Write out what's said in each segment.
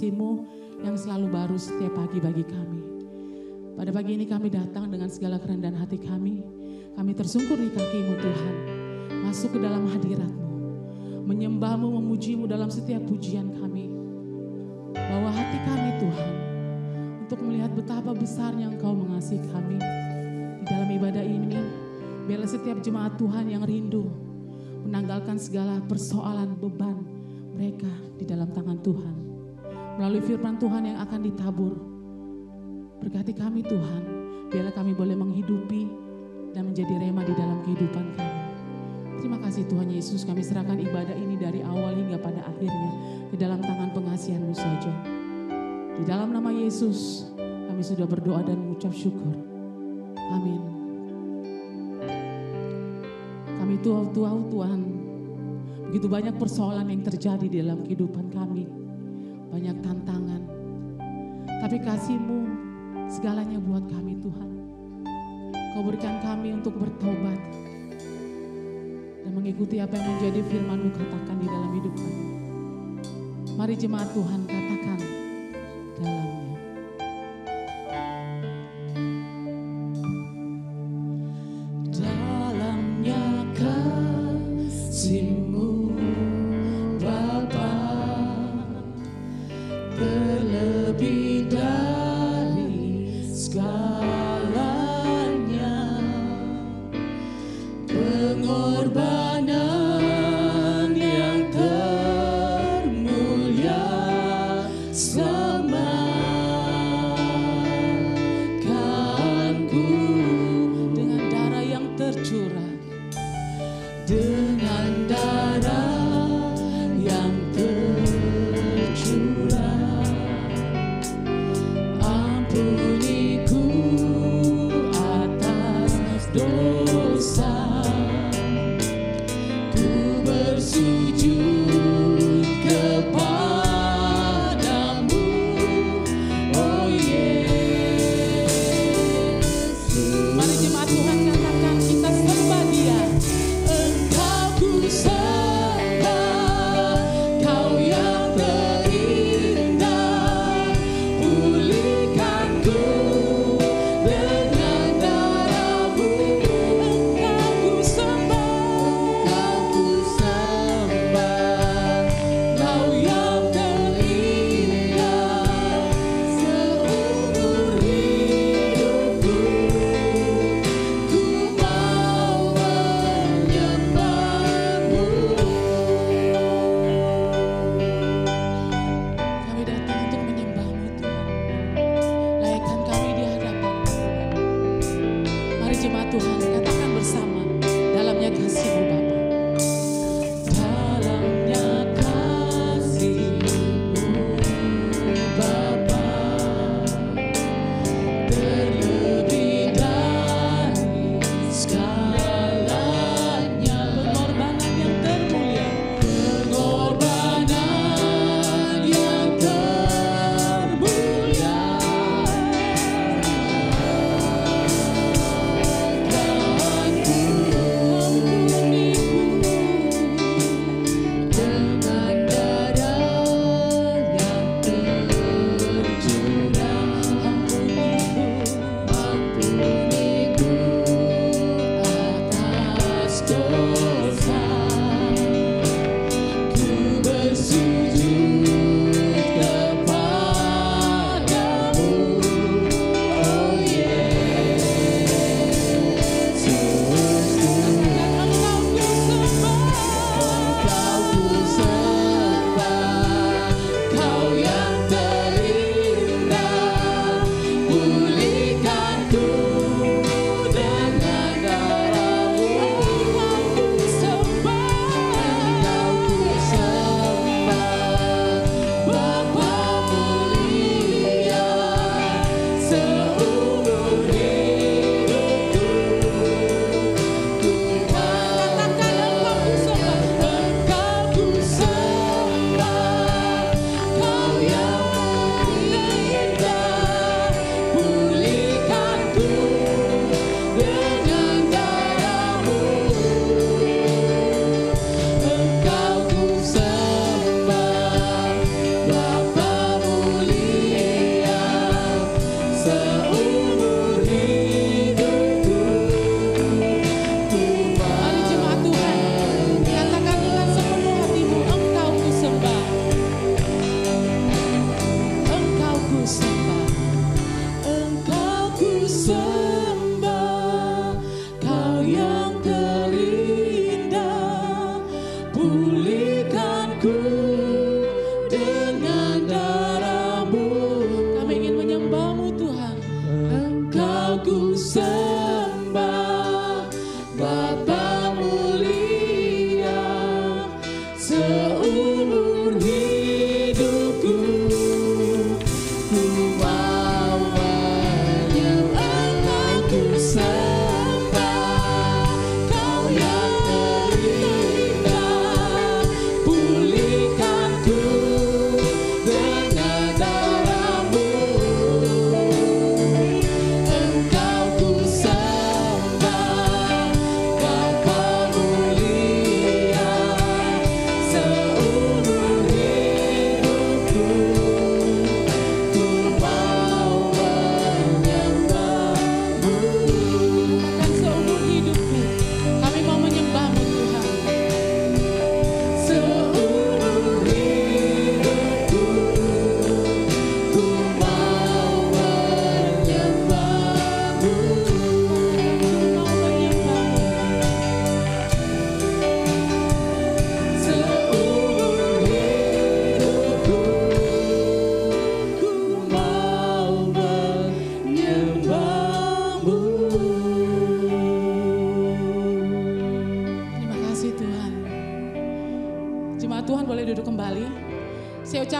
kasih-Mu yang selalu baru setiap pagi bagi kami. Pada pagi ini kami datang dengan segala kerendahan hati kami. Kami tersungkur di kaki-Mu Tuhan. Masuk ke dalam hadirat-Mu. Menyembah-Mu, memuji-Mu dalam setiap pujian kami. Bawa hati kami Tuhan. Untuk melihat betapa besarnya Engkau mengasihi kami. Di dalam ibadah ini, biarlah setiap jemaat Tuhan yang rindu menanggalkan segala persoalan beban mereka di dalam tangan Tuhan. Melalui firman Tuhan yang akan ditabur. Berkati kami Tuhan, biarlah kami boleh menghidupi dan menjadi rema di dalam kehidupan kami. Terima kasih Tuhan Yesus, kami serahkan ibadah ini dari awal hingga pada akhirnya ke dalam tangan pengasihan-Mu saja. Di dalam nama Yesus, kami sudah berdoa dan mengucap syukur. Amin. Kami tahu Tuhan, begitu banyak persoalan yang terjadi di dalam kehidupan kami. Banyak tantangan. Tapi kasih-Mu segalanya buat kami Tuhan. Kau berikan kami untuk bertobat. Dan mengikuti apa yang menjadi firman-Mu katakan di dalam hidup kami. Mari jemaat Tuhan katakan dalamnya. Dalamnya kasih-Mu Bapa, terlebih dari segalanya, pengorbanan yang termulia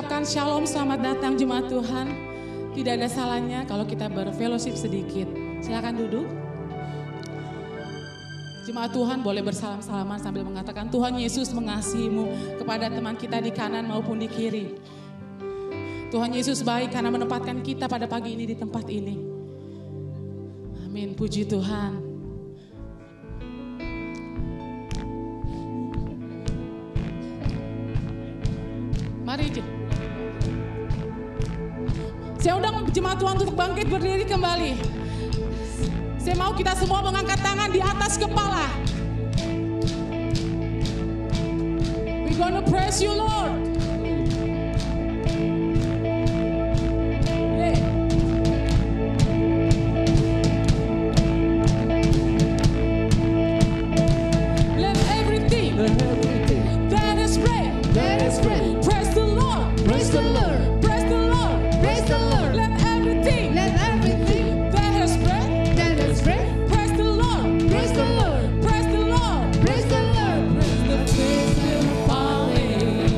ucapkan shalom, selamat datang jemaat Tuhan. Tidak ada salahnya kalau kita berfellowship sedikit. Silakan duduk. Jemaat Tuhan boleh bersalam-salaman sambil mengatakan Tuhan Yesus mengasihimu kepada teman kita di kanan maupun di kiri. Tuhan Yesus baik karena menempatkan kita pada pagi ini di tempat ini. Amin, puji Tuhan. Mari, saya undang jemaat Tuhan untuk bangkit berdiri kembali. Saya mau kita semua mengangkat tangan di atas kepala. We're gonna praise you, Lord. Hey. Let everything that is great, praise the Lord. Praise the Lord. Praise the Lord. Praise the Lord. Let everything Let everything that has breath that is breath praise the Lord. praise the Lord. Praise the Lord. Praise the Lord. Praise the valley.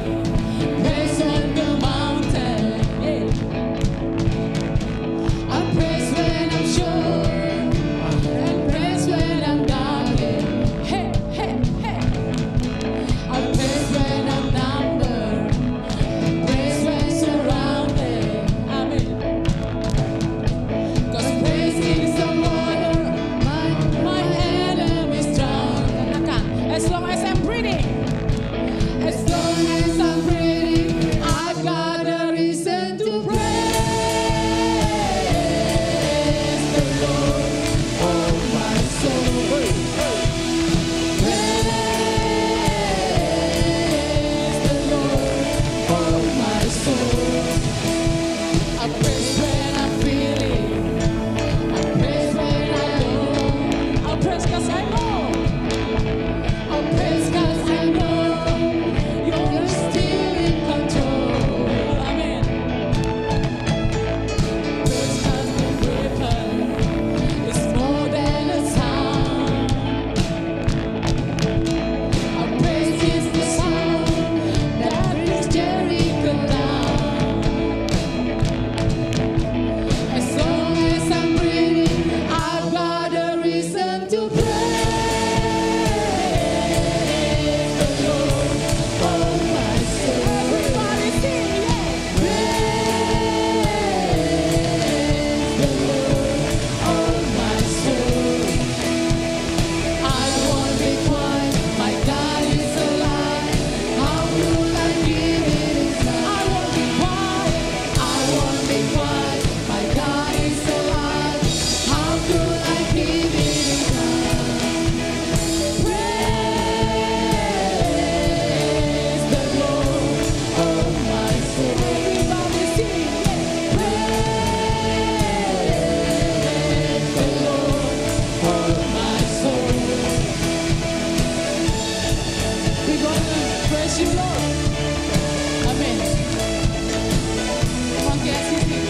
Praise on the mountain. Yeah. I praise when I'm sure and praise when I'm doubting. Hey, hey, hey. I praise when I'm numbered, praise when surrounded. Amen. 'Cause praise is the water my enemies drown. Katakan, as long as I'm breathing, As long as I'm breathing, I've got a reason to praise the Lord, oh my soul. Praise the Lord, oh my soul. I praise when I'm feeling, I praise when I don't. I'll praise 'cause I know. I praise 'cause I know you're still in control. Amen. Praise 'cause the weapon is more than a sound. Our praise is the sound that brings Jericho down. As long as I'm breathing, I've got a reason to praise the Lord, oh my soul. Everybody sing, yeah. Praise the Lord, oh my soul. I won't be quiet, my God is alive. How could I give it his time? I won't be quiet. I won't be quiet, my God is alive. How could I give it his time? Praise the Lord, oh my soul. Everybody sing, yeah. Praise the Lord, oh my soul. We're gonna praise you, Lord. Amen. Come on, guys, sing it.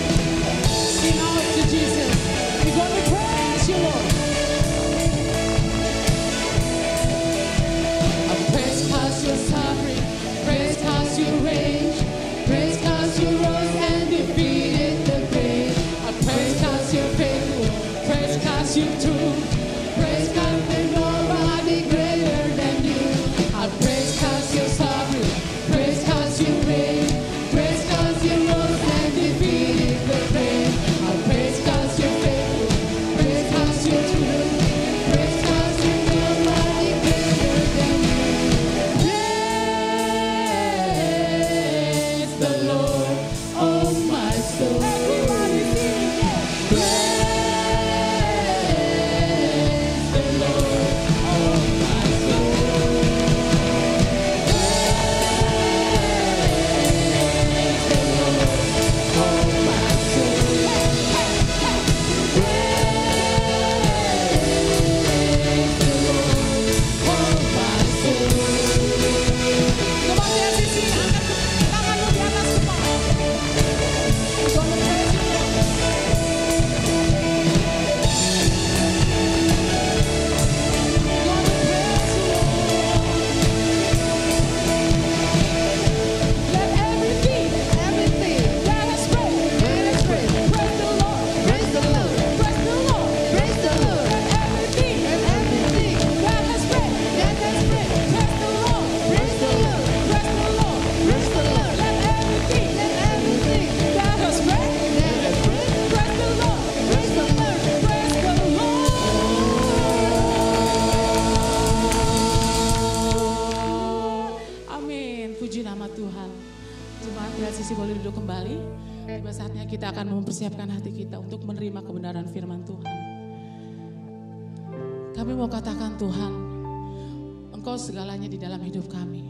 Sing out to Jesus. We're gonna praise you, Lord. I praise 'cause you're sovereign, praise 'cause you reign, praise 'cause you rose and defeated the grave. I praise 'cause you're faithful, praise 'cause you're true, praise 'cause there's nobody greater than you. I praise 'cause you're sovereign, praise 'cause you reign, praise 'cause you rose and defeated the grave. I praise 'cause you're faithful, praise 'cause you're true, praise 'cause there's nobody greater than you. Praise the Lord, oh my soul. Everybody sing, yeah. Praise duduk kembali. Tiba saatnya kita akan mempersiapkan hati kita untuk menerima kebenaran firman Tuhan. Kami mau katakan, Tuhan, Engkau segalanya di dalam hidup kami.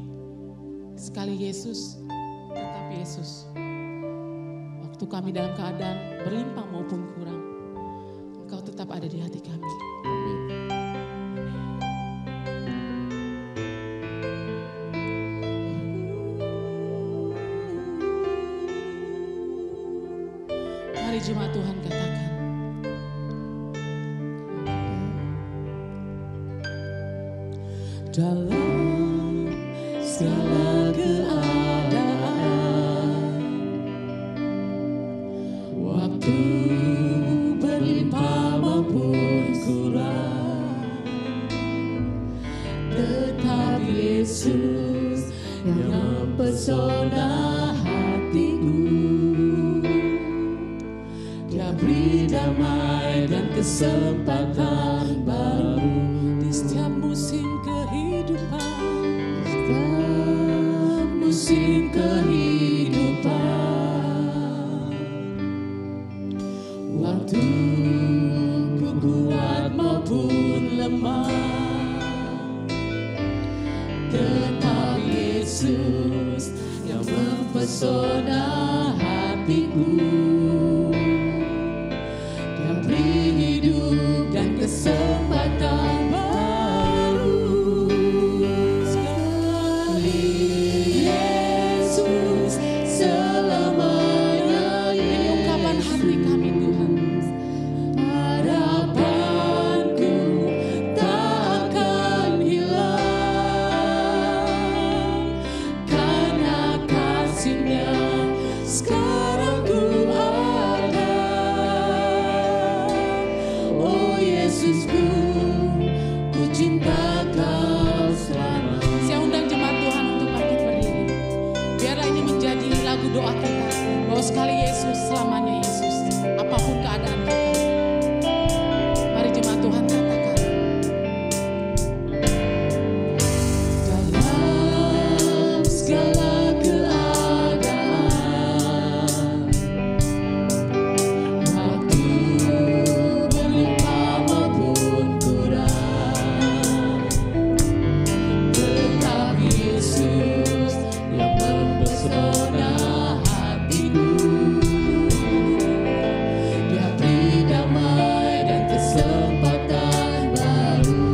Sekali Yesus, tetap Yesus. Waktu kami dalam keadaan berlimpah maupun kurang, Engkau tetap ada di hati kami. Amin. Mari jemaat Tuhan katakan. Dalam segala keadaan, waktu berlimpah maupun kurang, tetap Yesus yang mempesona hatiku. Dia beri damai dan kesempatan baru di setiap musim kehidupan. Setiap musim kehidupan, waktu ku kuat maupun lemah, tetap Yesus yang mempesona hatiku. Dia beri hidup dan kesempatan baru. Sekali Yesus selamanya. Ini ungkapan hati kami, Tuhan. Harapanku tak akan hilang, karena kasih-Nya sekarang ku ada. Oh Yesusku, ku cinta Kau selamanya. Saya undang jemaat Tuhan untuk bangkit berdiri. Biarlah ini menjadi lagu doa kita. Bahwa sekali Yesus, selamanya Yesus. Apapun keadaan kita. Mari jemaat Tuhan katakan. Dalam segala keadaan, waktu berlimpah maupun kurang, tetap Yesus yang mempesona hatiku. Dia beri damai dan kesempatan baru.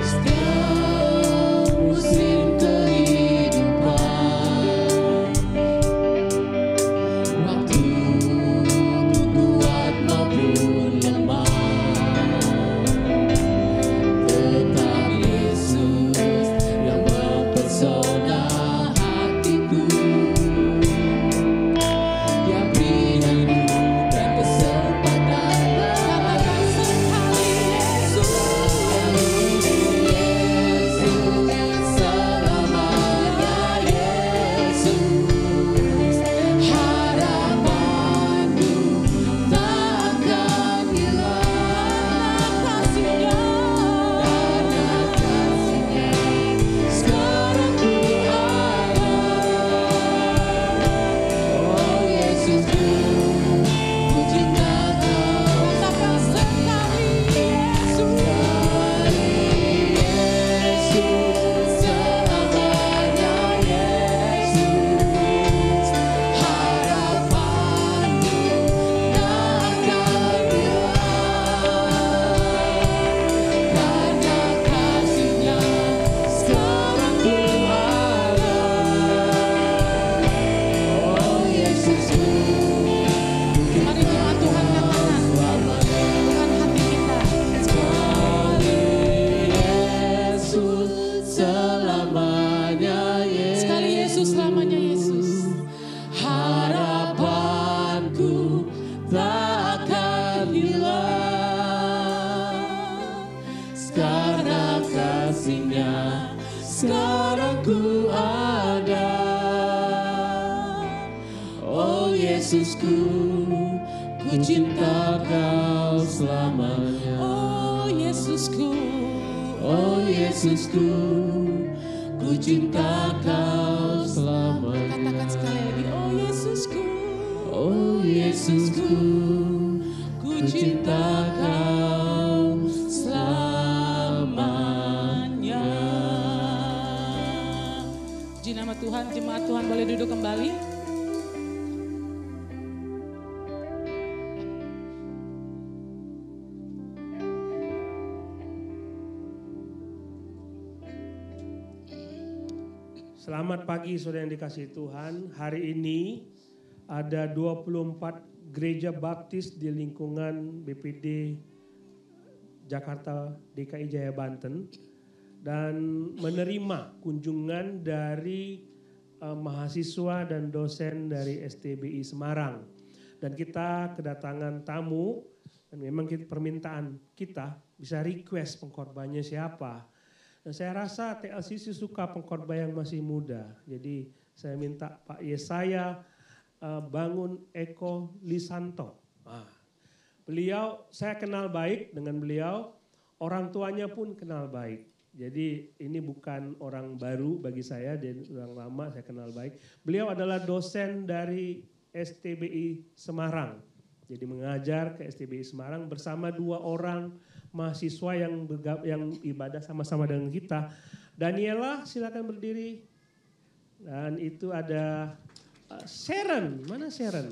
Setiap musim kehidupan, waktu ku kuat maupun lemah, tetap Yesus yang mempesona hatiku. Dia beri hidup dan kesempatan baru. Sekali Yesus, selamanya Yesus. Harapanku tak akan hilang, kasih-Nya, karena kasih-Nya sekarang ku ada. Oh Yesusku, ku cinta Kau. Katakan sekali Yesus, selamanya Yesus. Harapanku tak akan hilang, karena kasih-Nya sekarang ku ada. Oh Yesusku, Mari jemaat Tuhan katakan. Dengan hati kita. Yesus selamanya Yesus. Sekali Yesus, selamanya Yesus. Harapanku tak akan hilang, karena kasih-Nya sekarang ku ada. Oh Yesusku, ku cinta Kau selamanya. Oh Yesusku. Oh Yesusku, ku cinta Kau selamanya. katakan sekali lagi, oh Yesusku, Oh Yesusku, ku cinta Kau selamanya. Puji nama Tuhan, jemaat Tuhan boleh duduk kembali. Selamat pagi saudara yang dikasihi Tuhan. Hari ini ada 24 gereja baptis di lingkungan BPD Jakarta DKI Jaya Banten dan menerima kunjungan dari mahasiswa dan dosen dari STBI Semarang. Dan kita kedatangan tamu dan memang permintaan kita bisa request pengkhotbahnya siapa. Dan saya rasa TLCC suka pengkhotbah yang masih muda. Jadi saya minta Pak Yesaya Bangun Eko Lisanto. Beliau, saya kenal baik dengan beliau, orang tuanya pun kenal baik. Jadi ini bukan orang baru bagi saya, dia orang lama saya kenal baik. Beliau adalah dosen dari STBI Semarang. Jadi mengajar ke STBI Semarang bersama 2 orang mahasiswa yang ibadah sama-sama dengan kita. Daniela, silakan berdiri. Dan itu ada Sharon. Mana Sharon?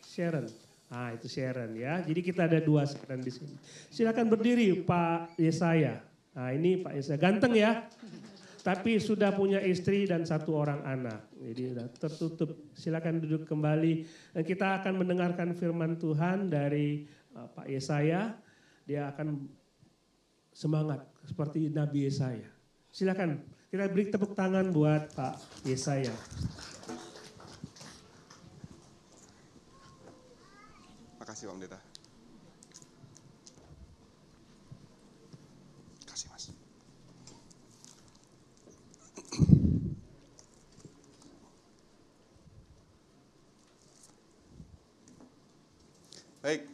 Sharon. Itu Sharon ya. Jadi kita ada 2 Sharon di sini. Silakan berdiri Pak Yesaya. Ini Pak Yesaya. Ganteng ya. Tapi sudah punya istri dan 1 orang anak. Jadi sudah tertutup. Silakan duduk kembali. Dan kita akan mendengarkan firman Tuhan dari Pak Yesaya. Dia akan semangat seperti Nabi Yesaya. Silakan kita beri tepuk tangan buat Pak Yesaya. Makasih Pak Pendeta. Kasih Mas. Baik.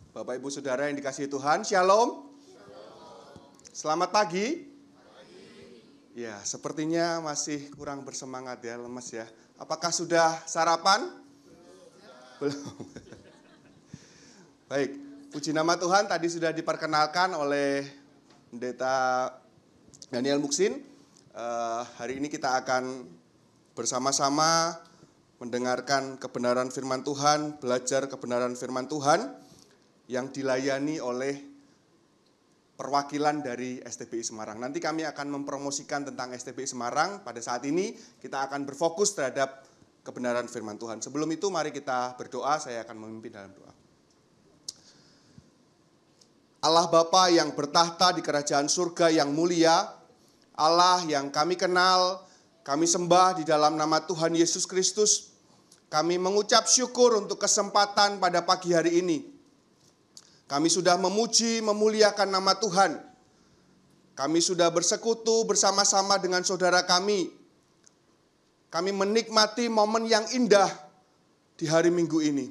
Bapak Ibu Saudara yang dikasihi Tuhan, Shalom. Selamat pagi. Ya, sepertinya masih kurang bersemangat ya, lemes ya. Apakah sudah sarapan? Belum. Baik, puji nama Tuhan, tadi sudah diperkenalkan oleh Pendeta Daniel Muksin. Hari ini kita akan bersama-sama mendengarkan kebenaran firman Tuhan, belajar kebenaran firman Tuhan yang dilayani oleh perwakilan dari STBI Semarang. Nanti kami akan mempromosikan tentang STBI Semarang. Pada saat ini kita akan berfokus terhadap kebenaran firman Tuhan. Sebelum itu mari kita berdoa, saya akan memimpin dalam doa. Allah Bapa yang bertahta di kerajaan surga yang mulia, Allah yang kami kenal, kami sembah di dalam nama Tuhan Yesus Kristus. Kami mengucap syukur untuk kesempatan pada pagi hari ini. Kami sudah memuji, memuliakan nama Tuhan. Kami sudah bersekutu bersama-sama dengan saudara kami. Kami menikmati momen yang indah di hari Minggu ini.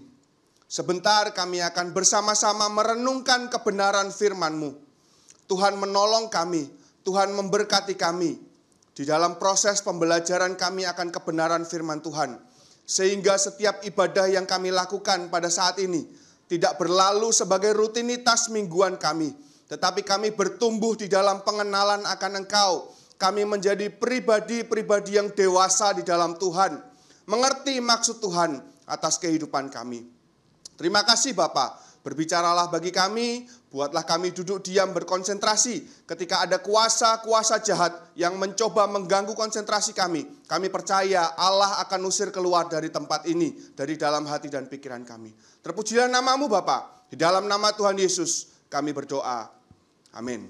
Sebentar kami akan bersama-sama merenungkan kebenaran firman-Mu. Tuhan menolong kami, Tuhan memberkati kami. Di dalam proses pembelajaran kami akan kebenaran firman Tuhan. Sehingga setiap ibadah yang kami lakukan pada saat ini tidak berlalu sebagai rutinitas mingguan kami, tetapi kami bertumbuh di dalam pengenalan akan Engkau. Kami menjadi pribadi-pribadi yang dewasa di dalam Tuhan, mengerti maksud Tuhan atas kehidupan kami. Terima kasih Bapa, berbicaralah bagi kami, buatlah kami duduk diam berkonsentrasi ketika ada kuasa-kuasa jahat yang mencoba mengganggu konsentrasi kami. Kami percaya Allah akan usir keluar dari tempat ini, dari dalam hati dan pikiran kami. Terpujilah nama-Mu Bapa, di dalam nama Tuhan Yesus kami berdoa. Amin.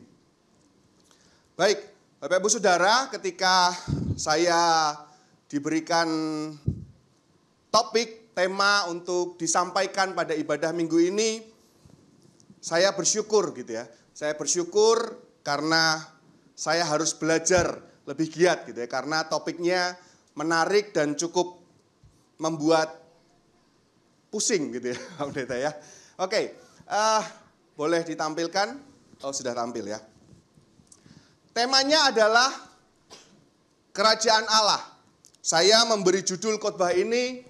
Baik, Bapak Ibu Saudara, ketika saya diberikan topik, tema untuk disampaikan pada ibadah minggu ini, saya bersyukur gitu ya. Saya bersyukur karena saya harus belajar lebih giat gitu ya. Karena topiknya menarik dan cukup membuat pusing gitu ya, Pak Pendeta ya. Oke, boleh ditampilkan? Oh sudah tampil ya. Temanya adalah kerajaan Allah. Saya memberi judul khotbah ini,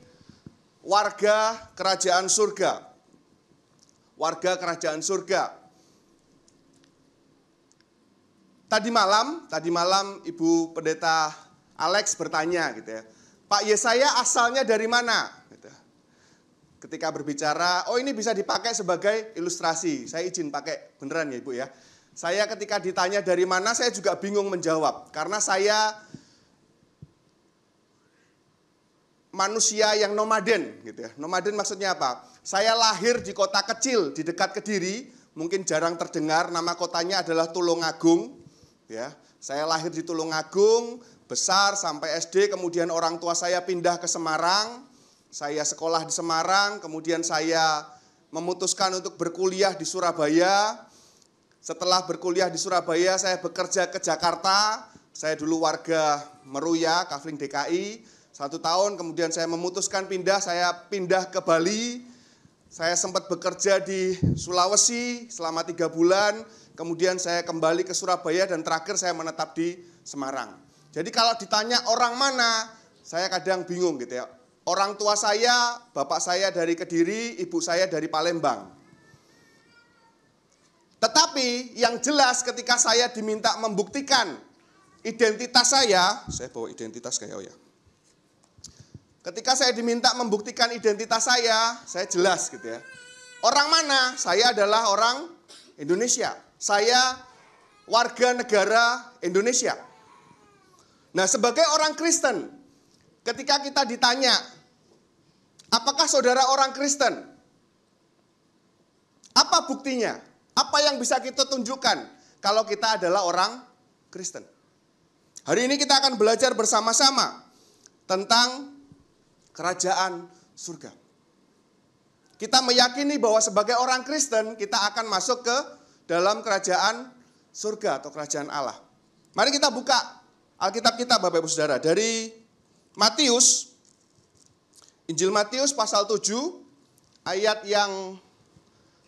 Warga Kerajaan Surga. Warga Kerajaan Surga. Tadi malam Ibu Pendeta Alex bertanya gitu ya, Pak Yesaya asalnya dari mana? Gitu. Ketika berbicara, ini bisa dipakai sebagai ilustrasi. Saya izin pakai beneran ya Ibu ya. Saya ketika ditanya dari mana, saya juga bingung menjawab. Karena saya manusia yang nomaden gitu ya. Nomaden maksudnya apa? Saya lahir di kota kecil di dekat Kediri, mungkin jarang terdengar, nama kotanya adalah Tulungagung. Ya, saya lahir di Tulungagung, besar sampai SD, kemudian orang tua saya pindah ke Semarang. Saya sekolah di Semarang, kemudian saya memutuskan untuk berkuliah di Surabaya. Setelah berkuliah di Surabaya, saya bekerja ke Jakarta. Saya dulu warga Meruya, Kafling DKI. 1 tahun, kemudian saya memutuskan saya pindah ke Bali. Saya sempat bekerja di Sulawesi selama 3 bulan. Kemudian saya kembali ke Surabaya dan terakhir saya menetap di Semarang. Jadi kalau ditanya orang mana, saya kadang bingung gitu ya. Orang tua saya, bapak saya dari Kediri, ibu saya dari Palembang. Tetapi yang jelas ketika saya diminta membuktikan identitas saya bawa identitas kayak ya. Ketika saya diminta membuktikan identitas saya jelas gitu ya. Orang mana? Saya adalah orang Indonesia. Saya warga negara Indonesia. Nah, sebagai orang Kristen, ketika kita ditanya, apakah saudara orang Kristen? Apa buktinya? Apa yang bisa kita tunjukkan kalau kita adalah orang Kristen? Hari ini kita akan belajar bersama-sama tentang kerajaan surga. Kita meyakini bahwa sebagai orang Kristen, kita akan masuk ke dalam kerajaan surga atau kerajaan Allah. Mari kita buka Alkitab kita Bapak Ibu Saudara dari Matius, Injil Matius pasal 7 ayat yang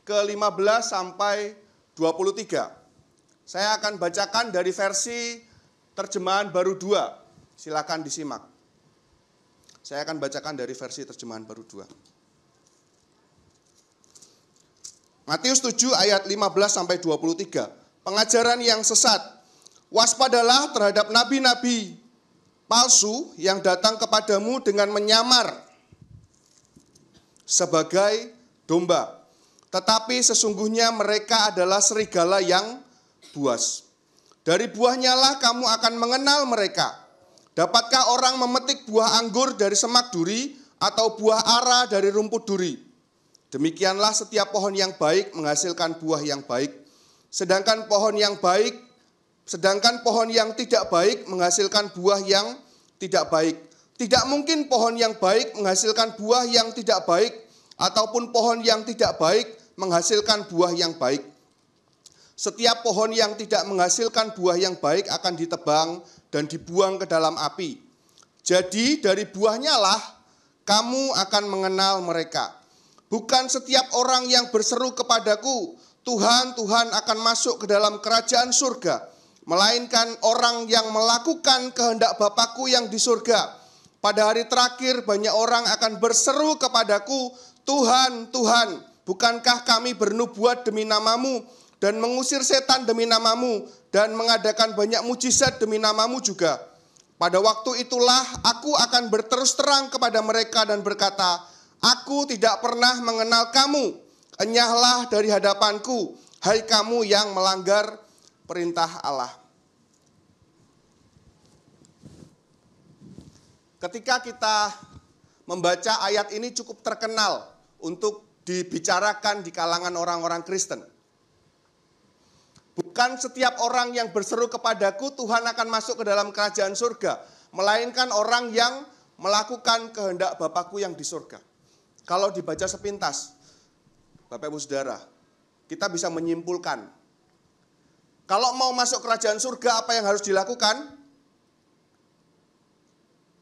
ke-15 sampai 23. Saya akan bacakan dari versi terjemahan baru 2. Silakan disimak. Saya akan bacakan dari versi terjemahan baru 2. Matius 7 ayat 15 sampai 23. Pengajaran yang sesat. Waspadalah terhadap nabi-nabi palsu yang datang kepadamu dengan menyamar sebagai domba. Tetapi sesungguhnya mereka adalah serigala yang buas. Dari buahnya lah kamu akan mengenal mereka. Dapatkah orang memetik buah anggur dari semak duri atau buah ara dari rumput duri? Demikianlah setiap pohon yang baik menghasilkan buah yang baik. Sedangkan pohon yang tidak baik menghasilkan buah yang tidak baik. Tidak mungkin pohon yang baik menghasilkan buah yang tidak baik, ataupun pohon yang tidak baik menghasilkan buah yang baik. Setiap pohon yang tidak menghasilkan buah yang baik akan ditebang dan dibuang ke dalam api. Jadi dari buahnya lah kamu akan mengenal mereka. Bukan setiap orang yang berseru kepadaku, Tuhan, Tuhan akan masuk ke dalam kerajaan surga, melainkan orang yang melakukan kehendak Bapakku yang di surga. Pada hari terakhir banyak orang akan berseru kepadaku, Tuhan, Tuhan, bukankah kami bernubuat demi namamu dan mengusir setan demi namamu dan mengadakan banyak mujizat demi namamu juga. Pada waktu itulah aku akan berterus terang kepada mereka dan berkata, aku tidak pernah mengenal kamu, enyahlah dari hadapanku, hai kamu yang melanggar perintah Allah. Ketika kita membaca ayat ini cukup terkenal untuk dibicarakan di kalangan orang-orang Kristen. Bukan setiap orang yang berseru kepadaku Tuhan akan masuk ke dalam kerajaan surga, melainkan orang yang melakukan kehendak Bapakku yang di surga. Kalau dibaca sepintas, Bapak Ibu Saudara, kita bisa menyimpulkan. Kalau mau masuk kerajaan surga, apa yang harus dilakukan?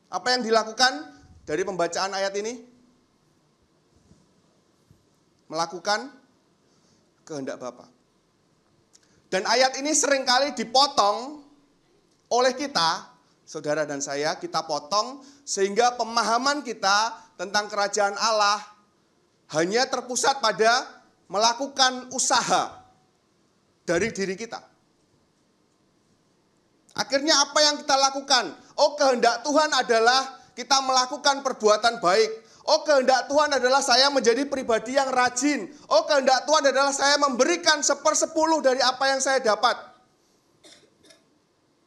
Apa yang dilakukan dari pembacaan ayat ini? Melakukan kehendak Bapa. Dan ayat ini seringkali dipotong oleh kita saudara dan saya, kita potong sehingga pemahaman kita tentang kerajaan Allah hanya terpusat pada melakukan usaha dari diri kita. Akhirnya apa yang kita lakukan? Oh, kehendak Tuhan adalah kita melakukan perbuatan baik. Oh, kehendak Tuhan adalah saya menjadi pribadi yang rajin. Oh, kehendak Tuhan adalah saya memberikan 1/10 dari apa yang saya dapat.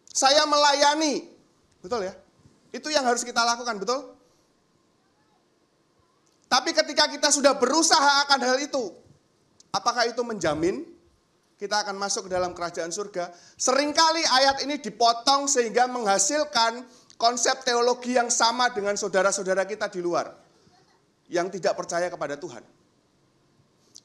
Saya melayani. Betul ya? Itu yang harus kita lakukan, betul? Tapi ketika kita sudah berusaha akan hal itu, apakah itu menjamin kita akan masuk ke dalam kerajaan surga? Seringkali ayat ini dipotong sehingga menghasilkan konsep teologi yang sama dengan saudara-saudara kita di luar yang tidak percaya kepada Tuhan.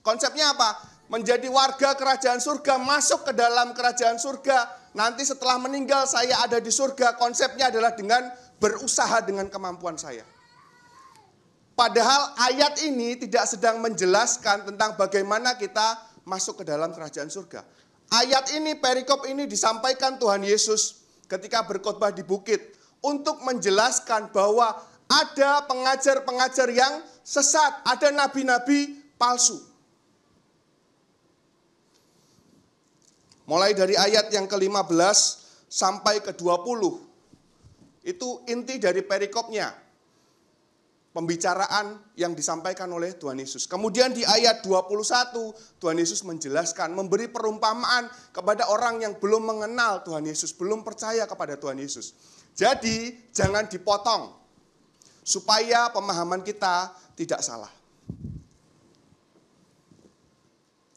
Konsepnya apa? Menjadi warga kerajaan surga, masuk ke dalam kerajaan surga. Nanti setelah meninggal saya ada di surga. Konsepnya adalah dengan berusaha dengan kemampuan saya. Padahal ayat ini tidak sedang menjelaskan tentang bagaimana kita masuk ke dalam kerajaan surga. Ayat ini, perikop ini disampaikan Tuhan Yesus ketika berkhotbah di bukit untuk menjelaskan bahwa ada pengajar-pengajar yang sesat, ada nabi-nabi palsu. Mulai dari ayat yang ke-15 sampai ke-20. Itu inti dari perikopnya. Pembicaraan yang disampaikan oleh Tuhan Yesus. Kemudian di ayat 21, Tuhan Yesus menjelaskan, memberi perumpamaan kepada orang yang belum mengenal Tuhan Yesus, belum percaya kepada Tuhan Yesus. Jadi, jangan dipotong, supaya pemahaman kita tidak salah.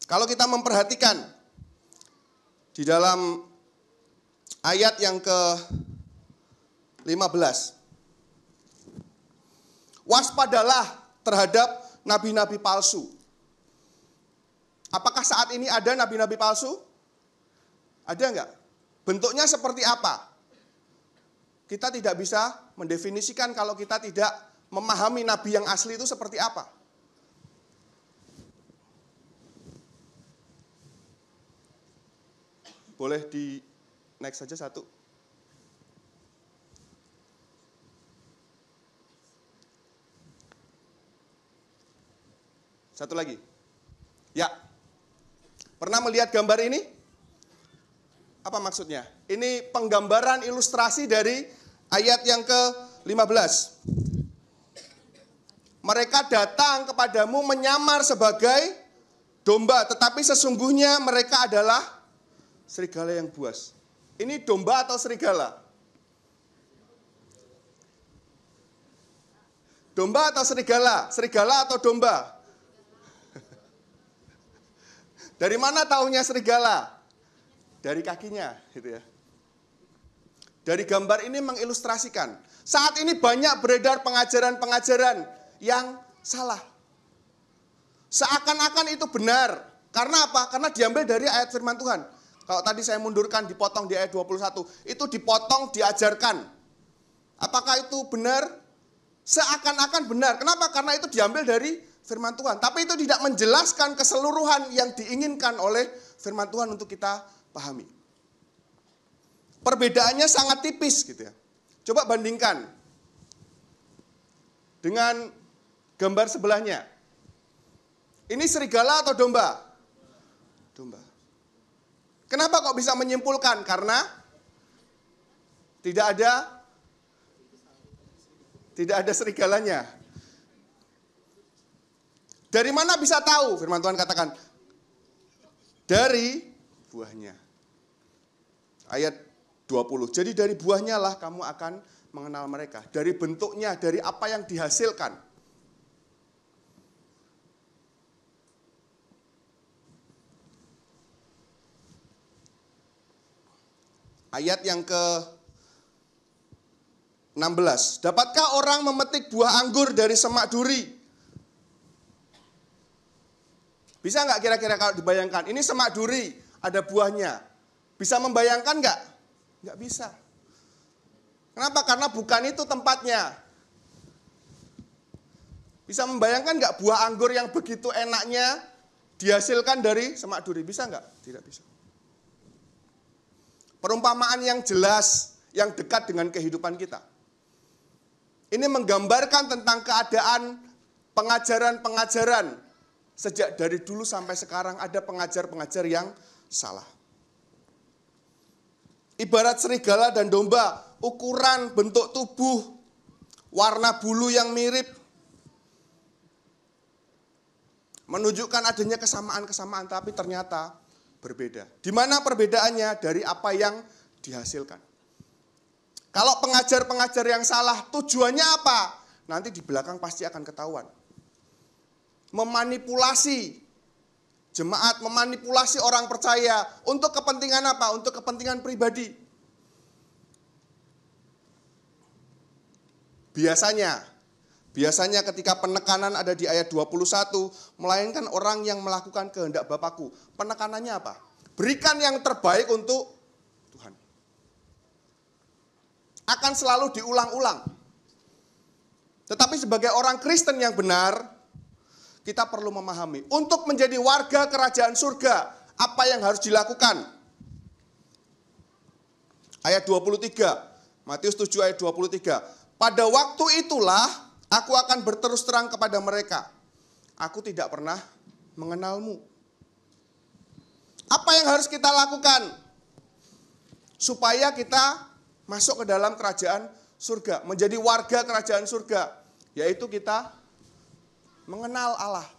Kalau kita memperhatikan, di dalam ayat yang ke-15, waspadalah terhadap nabi-nabi palsu. Apakah saat ini ada nabi-nabi palsu? Ada enggak? Bentuknya seperti apa? Kita tidak bisa mendefinisikan kalau kita tidak memahami nabi yang asli itu seperti apa. Boleh di next saja satu. Satu lagi. Ya. Pernah melihat gambar ini? Apa maksudnya? Ini penggambaran ilustrasi dari ayat yang ke-15. Mereka datang kepadamu menyamar sebagai domba, tetapi sesungguhnya mereka adalah serigala yang buas. Ini domba atau serigala? Domba atau serigala? Serigala atau domba? Dari mana taunya serigala? Dari kakinya, gitu ya. Dari gambar ini mengilustrasikan. Saat ini banyak beredar pengajaran-pengajaran yang salah. Seakan-akan itu benar. Karena apa? Karena diambil dari ayat firman Tuhan. Kalau tadi saya mundurkan, dipotong di ayat 21. Itu dipotong, diajarkan. Apakah itu benar? Seakan-akan benar. Kenapa? Karena itu diambil dari firman Tuhan. Tapi itu tidak menjelaskan keseluruhan yang diinginkan oleh firman Tuhan untuk kita pahami. Perbedaannya sangat tipis gitu ya. Coba bandingkan dengan gambar sebelahnya. Ini serigala atau domba? Domba. Kenapa kok bisa menyimpulkan? Karena tidak ada serigalanya. Dari mana bisa tahu? Firman Tuhan katakan, dari buahnya. Ayat 20. Jadi dari buahnya lah kamu akan mengenal mereka. Dari bentuknya, dari apa yang dihasilkan. Ayat yang ke-16. Dapatkah orang memetik buah anggur dari semak duri? Bisa nggak kira-kira kalau dibayangkan? Ini semak duri, ada buahnya. Bisa membayangkan nggak? Nggak bisa. Kenapa? Karena bukan itu tempatnya. Bisa membayangkan nggak buah anggur yang begitu enaknya dihasilkan dari semak duri? Bisa nggak? Tidak bisa. Perumpamaan yang jelas yang dekat dengan kehidupan kita. Ini menggambarkan tentang keadaan pengajaran-pengajaran. Sejak dari dulu sampai sekarang ada pengajar-pengajar yang salah. Ibarat serigala dan domba, ukuran, bentuk tubuh, warna bulu yang mirip, menunjukkan adanya kesamaan-kesamaan, tapi ternyata berbeda. Di mana perbedaannya? Dari apa yang dihasilkan. Kalau pengajar-pengajar yang salah, tujuannya apa? Nanti di belakang pasti akan ketahuan. Memanipulasi jemaat, memanipulasi orang percaya. Untuk kepentingan apa? Untuk kepentingan pribadi. Biasanya ketika penekanan ada di ayat 21, melainkan orang yang melakukan kehendak Bapakku. Penekanannya apa? Berikan yang terbaik untuk Tuhan. Akan selalu diulang-ulang. Tetapi sebagai orang Kristen yang benar, kita perlu memahami, untuk menjadi warga kerajaan surga, apa yang harus dilakukan? Ayat 23, Matius 7 ayat 23. Pada waktu itulah aku akan berterus terang kepada mereka, aku tidak pernah mengenalmu. Apa yang harus kita lakukan supaya kita masuk ke dalam kerajaan surga, menjadi warga kerajaan surga? Yaitu kita mengenal Allah.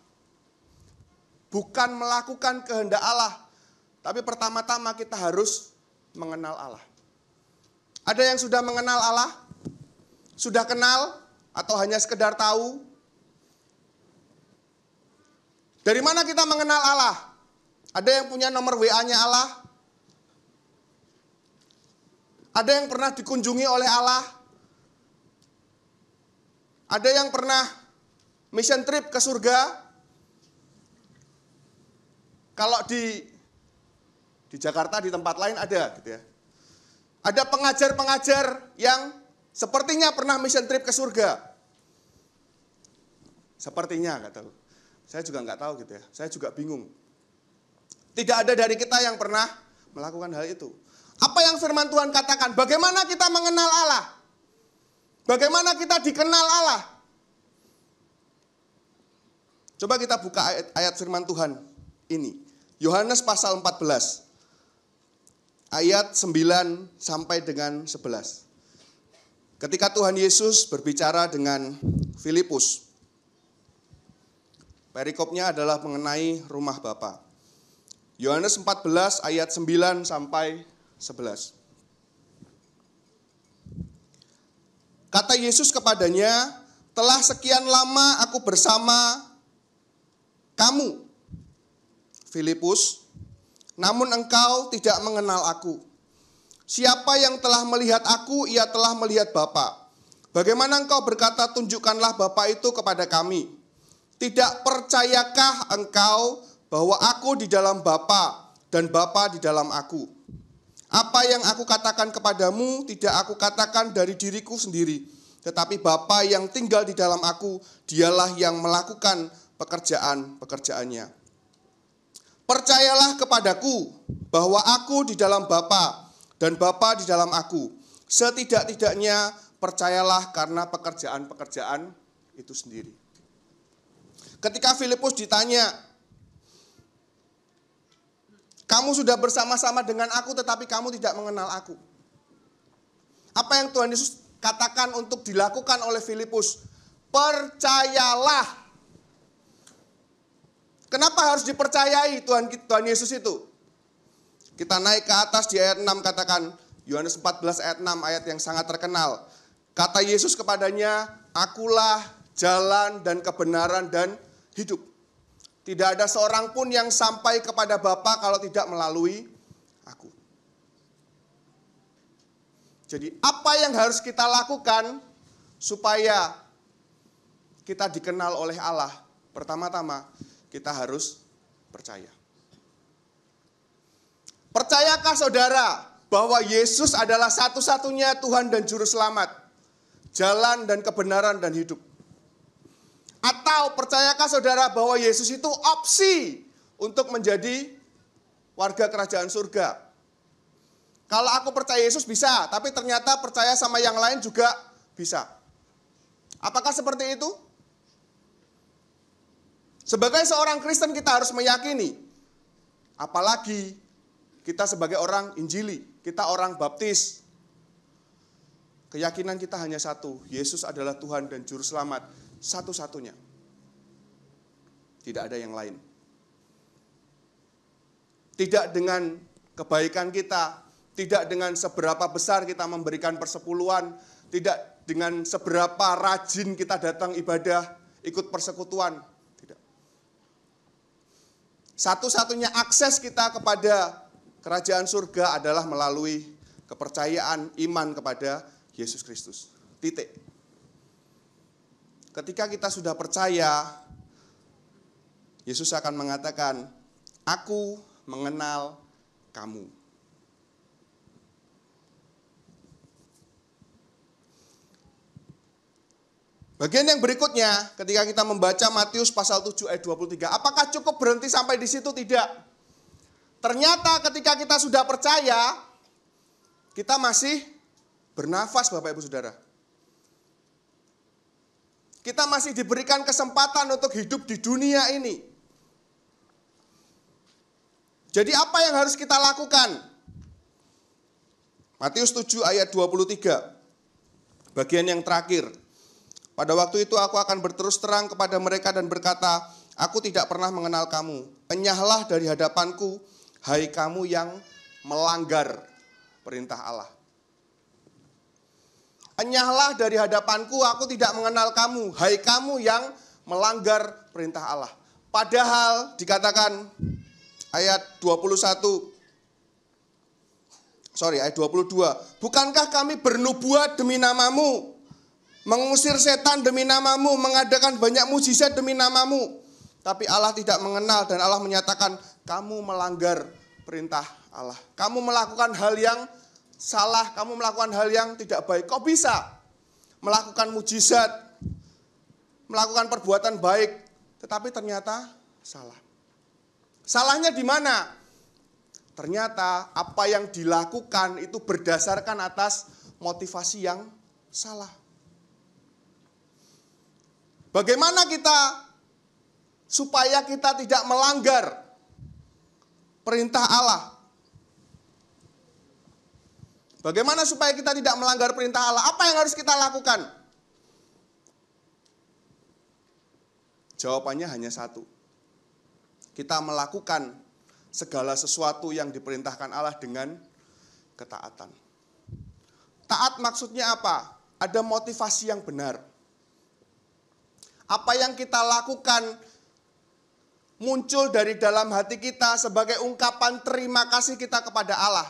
Bukan melakukan kehendak Allah, tapi pertama-tama kita harus mengenal Allah. Ada yang sudah mengenal Allah? Sudah kenal? Atau hanya sekedar tahu? Dari mana kita mengenal Allah? Ada yang punya nomor WA-nya Allah? Ada yang pernah dikunjungi oleh Allah? Ada yang pernah mission trip ke surga? Kalau di Jakarta, di tempat lain ada gitu ya. Ada pengajar-pengajar yang sepertinya pernah mission trip ke surga. Sepertinya, nggak tahu. Saya juga nggak tahu gitu ya. Saya juga bingung. Tidak ada dari kita yang pernah melakukan hal itu. Apa yang firman Tuhan katakan? Bagaimana kita mengenal Allah? Bagaimana kita dikenal Allah? Coba kita buka ayat firman Tuhan ini. Yohanes pasal 14. Ayat 9 sampai dengan 11. Ketika Tuhan Yesus berbicara dengan Filipus. Perikopnya adalah mengenai rumah Bapa. Yohanes 14 ayat 9 sampai 11. Kata Yesus kepadanya, telah sekian lama aku bersama kamu, Filipus, namun engkau tidak mengenal aku. Siapa yang telah melihat aku, ia telah melihat Bapa. Bagaimana engkau berkata, tunjukkanlah Bapa itu kepada kami? Tidak percayakah engkau bahwa aku di dalam Bapa dan Bapa di dalam aku? Apa yang aku katakan kepadamu tidak aku katakan dari diriku sendiri, tetapi Bapa yang tinggal di dalam aku, dialah yang melakukan pekerjaan-pekerjaannya. Percayalah kepadaku bahwa aku di dalam Bapa dan Bapa di dalam aku. Setidak-tidaknya percayalah karena pekerjaan-pekerjaan itu sendiri. Ketika Filipus ditanya, kamu sudah bersama-sama dengan aku tetapi kamu tidak mengenal aku. Apa yang Tuhan Yesus katakan untuk dilakukan oleh Filipus? Percayalah. Kenapa harus dipercayai Tuhan Yesus itu? Kita naik ke atas di ayat 6 katakan, Yohanes 14 ayat 6, ayat yang sangat terkenal. Kata Yesus kepadanya, akulah jalan dan kebenaran dan hidup. Tidak ada seorang pun yang sampai kepada Bapa kalau tidak melalui aku. Jadi apa yang harus kita lakukan supaya kita dikenal oleh Allah? Pertama-tama kita harus percaya. Percayakah saudara bahwa Yesus adalah satu-satunya Tuhan dan Juru Selamat, jalan dan kebenaran dan hidup? Atau percayakah saudara bahwa Yesus itu opsi untuk menjadi warga kerajaan surga? Kalau aku percaya Yesus bisa, tapi ternyata percaya sama yang lain juga bisa. Apakah seperti itu? Sebagai seorang Kristen kita harus meyakini, apalagi kita sebagai orang Injili, kita orang Baptis, keyakinan kita hanya satu, Yesus adalah Tuhan dan Juru Selamat, satu-satunya. Tidak ada yang lain. Tidak dengan kebaikan kita, tidak dengan seberapa besar kita memberikan persepuluhan, tidak dengan seberapa rajin kita datang ibadah, ikut persekutuan. Tidak. Satu-satunya akses kita kepada kerajaan surga adalah melalui kepercayaan iman kepada Yesus Kristus. Titik. Ketika kita sudah percaya, Yesus akan mengatakan, "Aku mengenal kamu." Bagian yang berikutnya, ketika kita membaca Matius pasal 7 ayat 23, apakah cukup berhenti sampai di situ? Tidak. Ternyata ketika kita sudah percaya, kita masih bernafas Bapak Ibu Saudara. Kita masih diberikan kesempatan untuk hidup di dunia ini. Jadi apa yang harus kita lakukan? Matius 7 ayat 23, bagian yang terakhir. Pada waktu itu aku akan berterus terang kepada mereka dan berkata, aku tidak pernah mengenal kamu. Enyahlah dari hadapanku, hai kamu yang melanggar perintah Allah. Enyahlah dari hadapanku, aku tidak mengenal kamu, hai kamu yang melanggar perintah Allah. Padahal dikatakan ayat 22, bukankah kami bernubuat demi namamu, mengusir setan demi namamu, mengadakan banyak mukjizat demi namamu. Tapi Allah tidak mengenal dan Allah menyatakan kamu melanggar perintah Allah. Kamu melakukan hal yang salah, kamu melakukan hal yang tidak baik. Kok bisa melakukan mukjizat, melakukan perbuatan baik, tetapi ternyata salah. Salahnya di mana? Ternyata apa yang dilakukan itu berdasarkan atas motivasi yang salah. Bagaimana kita supaya kita tidak melanggar perintah Allah? Bagaimana supaya kita tidak melanggar perintah Allah? Apa yang harus kita lakukan? Jawabannya hanya satu. Kita melakukan segala sesuatu yang diperintahkan Allah dengan ketaatan. Taat maksudnya apa? Ada motivasi yang benar. Apa yang kita lakukan muncul dari dalam hati kita sebagai ungkapan terima kasih kita kepada Allah.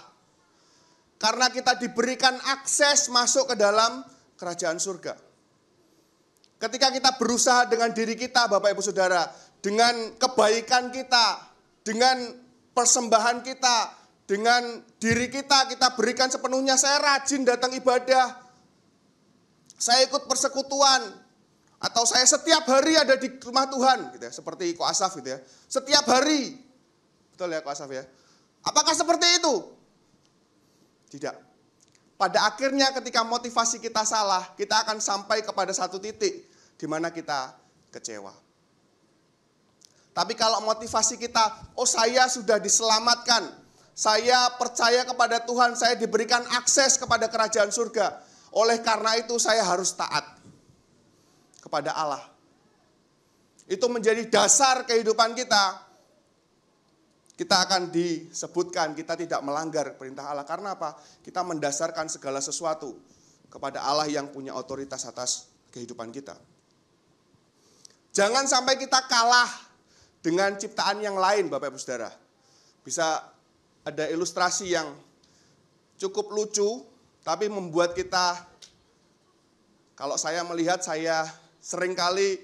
Karena kita diberikan akses masuk ke dalam kerajaan surga. Ketika kita berusaha dengan diri kita, Bapak Ibu Saudara, dengan kebaikan kita, dengan persembahan kita, dengan diri kita, kita berikan sepenuhnya. Saya rajin datang ibadah, saya ikut persekutuan, atau saya setiap hari ada di rumah Tuhan, gitu ya, seperti Ko Asaf gitu ya. Setiap hari. Betul ya Ko Asaf ya? Apakah seperti itu? Tidak. Pada akhirnya ketika motivasi kita salah, kita akan sampai kepada satu titik di mana kita kecewa. Tapi kalau motivasi kita, oh saya sudah diselamatkan, saya percaya kepada Tuhan, saya diberikan akses kepada kerajaan surga. Oleh karena itu saya harus taat kepada Allah. Itu menjadi dasar kehidupan kita. Kita akan disebutkan kita tidak melanggar perintah Allah. Karena apa? Kita mendasarkan segala sesuatu kepada Allah yang punya otoritas atas kehidupan kita. Jangan sampai kita kalah dengan ciptaan yang lain, Bapak Ibu Saudara. Bisa ada ilustrasi yang cukup lucu, tapi membuat kita, kalau saya melihat, saya seringkali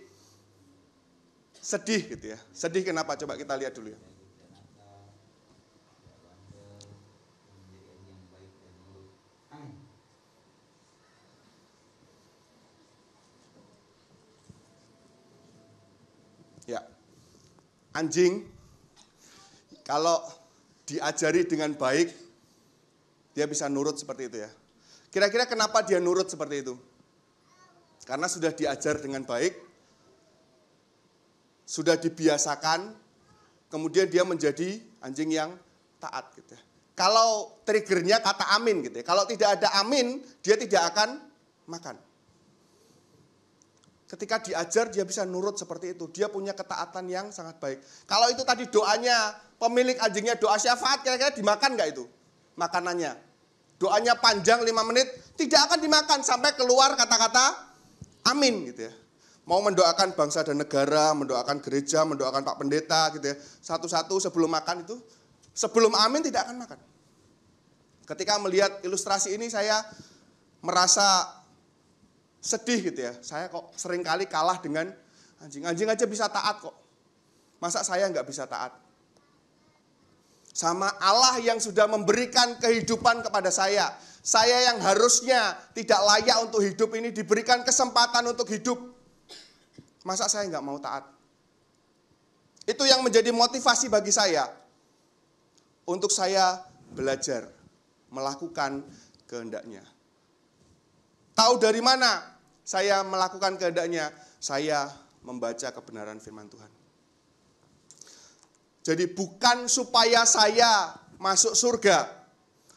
sedih gitu ya. Sedih kenapa? Coba kita lihat dulu ya. Ya. Anjing kalau diajari dengan baik dia bisa nurut seperti itu ya. Kira-kira kenapa dia nurut seperti itu? Karena sudah diajar dengan baik, sudah dibiasakan, kemudian dia menjadi anjing yang taat gitu ya. Kalau triggernya kata amin gitu ya. Kalau tidak ada amin, dia tidak akan makan. Ketika diajar dia bisa nurut seperti itu. Dia punya ketaatan yang sangat baik. Kalau itu tadi doanya, pemilik anjingnya doa syafaat, kira-kira dimakan nggak itu makanannya? Doanya panjang 5 menit, tidak akan dimakan sampai keluar kata-kata amin gitu ya. Mau mendoakan bangsa dan negara, mendoakan gereja, mendoakan Pak Pendeta gitu ya. Satu-satu sebelum makan itu, sebelum amin tidak akan makan. Ketika melihat ilustrasi ini saya merasa sedih gitu ya. Saya kok seringkali kalah dengan anjing. Anjing aja bisa taat kok. Masa saya nggak bisa taat? Sama Allah yang sudah memberikan kehidupan kepada saya. Saya yang harusnya tidak layak untuk hidup ini diberikan kesempatan untuk hidup. Masa saya nggak mau taat? Itu yang menjadi motivasi bagi saya. Untuk saya belajar melakukan kehendaknya. Tahu dari mana saya melakukan kehendaknya? Saya membaca kebenaran firman Tuhan. Jadi bukan supaya saya masuk surga,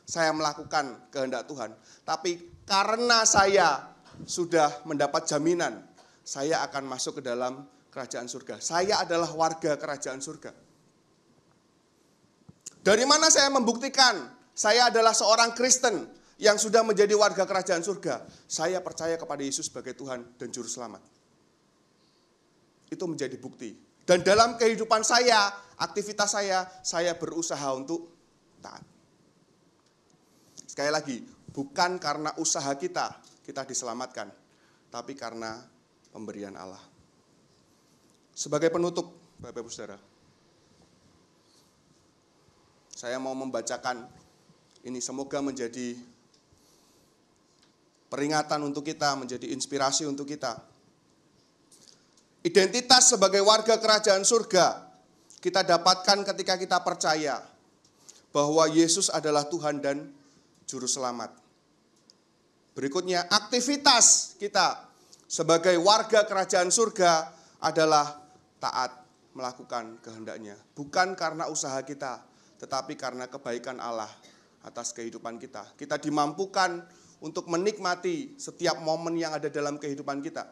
saya melakukan kehendak Tuhan. Tapi karena saya sudah mendapat jaminan, saya akan masuk ke dalam kerajaan surga. Saya adalah warga kerajaan surga. Dari mana saya membuktikan saya adalah seorang Kristen yang sudah menjadi warga kerajaan surga? Saya percaya kepada Yesus sebagai Tuhan dan Juru Selamat. Itu menjadi bukti. Dan dalam kehidupan saya, aktivitas saya berusaha untuk taat. Sekali lagi, bukan karena usaha kita diselamatkan, tapi karena pemberian Allah. Sebagai penutup, Bapak Ibu Saudara, saya mau membacakan ini, semoga menjadi peringatan untuk kita, menjadi inspirasi untuk kita. Identitas sebagai warga kerajaan surga kita dapatkan ketika kita percaya bahwa Yesus adalah Tuhan dan Juru Selamat. Berikutnya, aktivitas kita sebagai warga kerajaan surga adalah taat melakukan kehendaknya. Bukan karena usaha kita, tetapi karena kebaikan Allah atas kehidupan kita. Kita dimampukan untuk menikmati setiap momen yang ada dalam kehidupan kita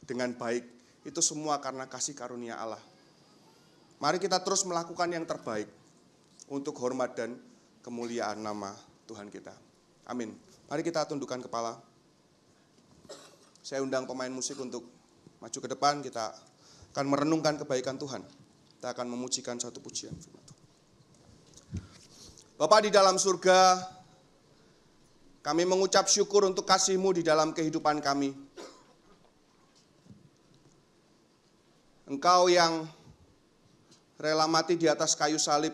dengan baik. Itu semua karena kasih karunia Allah. Mari kita terus melakukan yang terbaik untuk hormat dan kemuliaan nama Tuhan kita. Amin. Mari kita tundukkan kepala. Saya undang pemain musik untuk maju ke depan. Kita akan merenungkan kebaikan Tuhan. Kita akan memujikan satu pujian. Bapa di dalam surga, kami mengucap syukur untuk kasih-Mu di dalam kehidupan kami. Engkau yang rela mati di atas kayu salib,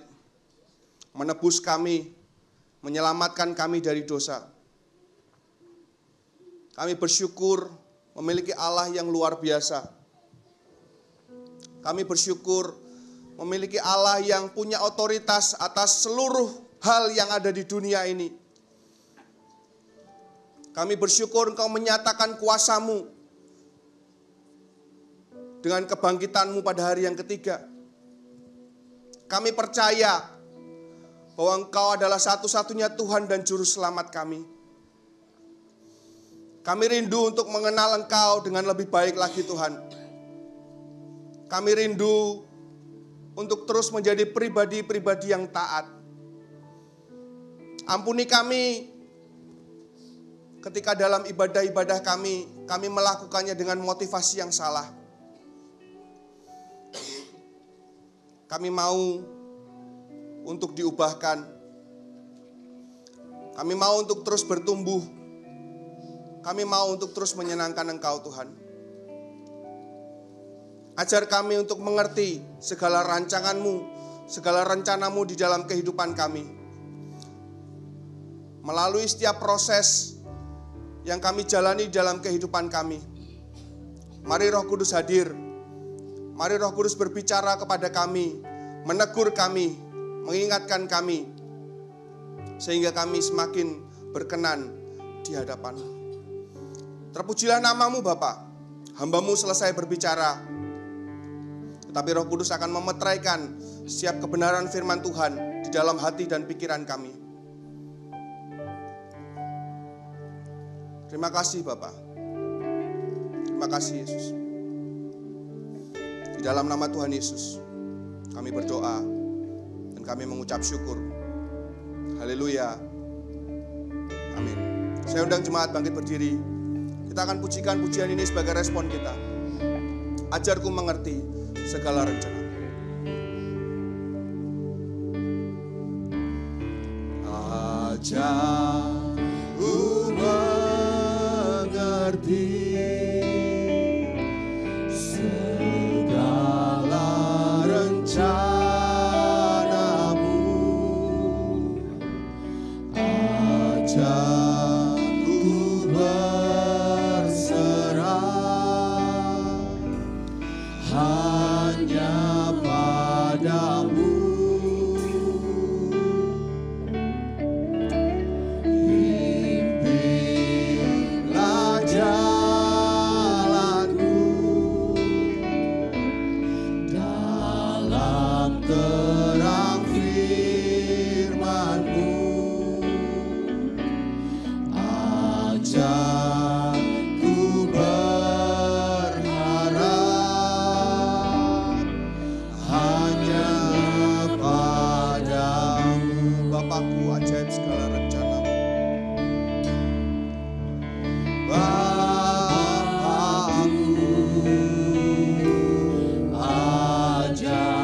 menebus kami, menyelamatkan kami dari dosa. Kami bersyukur memiliki Allah yang luar biasa. Kami bersyukur memiliki Allah yang punya otoritas atas seluruh hal yang ada di dunia ini. Kami bersyukur Engkau menyatakan kuasa-Mu dengan kebangkitan-Mu pada hari yang ketiga. Kami percaya bahwa Engkau adalah satu-satunya Tuhan dan Juru Selamat kami. Kami rindu untuk mengenal Engkau dengan lebih baik lagi Tuhan. Kami rindu untuk terus menjadi pribadi-pribadi yang taat. Ampuni kami ketika dalam ibadah-ibadah kami melakukannya dengan motivasi yang salah. Kami mau untuk diubahkan. Kami mau untuk terus bertumbuh. Kami mau untuk terus menyenangkan Engkau Tuhan. Ajar kami untuk mengerti segala rancangan-Mu, segala rencana-Mu di dalam kehidupan kami. Melalui setiap proses yang kami jalani dalam kehidupan kami. Mari Roh Kudus hadir. Mari Roh Kudus berbicara kepada kami, menegur kami, mengingatkan kami sehingga kami semakin berkenan di hadapan-Mu. Terpujilah nama-Mu Bapa. Hamba-Mu selesai berbicara, tetapi Roh Kudus akan memeteraikan setiap kebenaran firman Tuhan di dalam hati dan pikiran kami. Terima kasih Bapa. Terima kasih Yesus. Di dalam nama Tuhan Yesus kami berdoa dan kami mengucap syukur. Haleluya. Amin. Saya undang jemaat bangkit berdiri. Kita akan pujikan pujian ini sebagai respon kita. Ajarku mengerti segala rencana. Ajarku mengerti segala rencana-Mu. Ajarku berserah hanya padamu. Pimpinlah jalanku dalam terang firman-Mu. Ajarku berharap hanya padamu. Bapakku, ajaib segala rencana-Mu. Bapakku, ajaib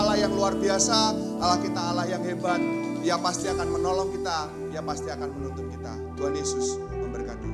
Allah yang luar biasa, Allah kita Allah yang hebat. Dia pasti akan menolong kita, Dia pasti akan menuntun kita. Tuhan Yesus memberkati.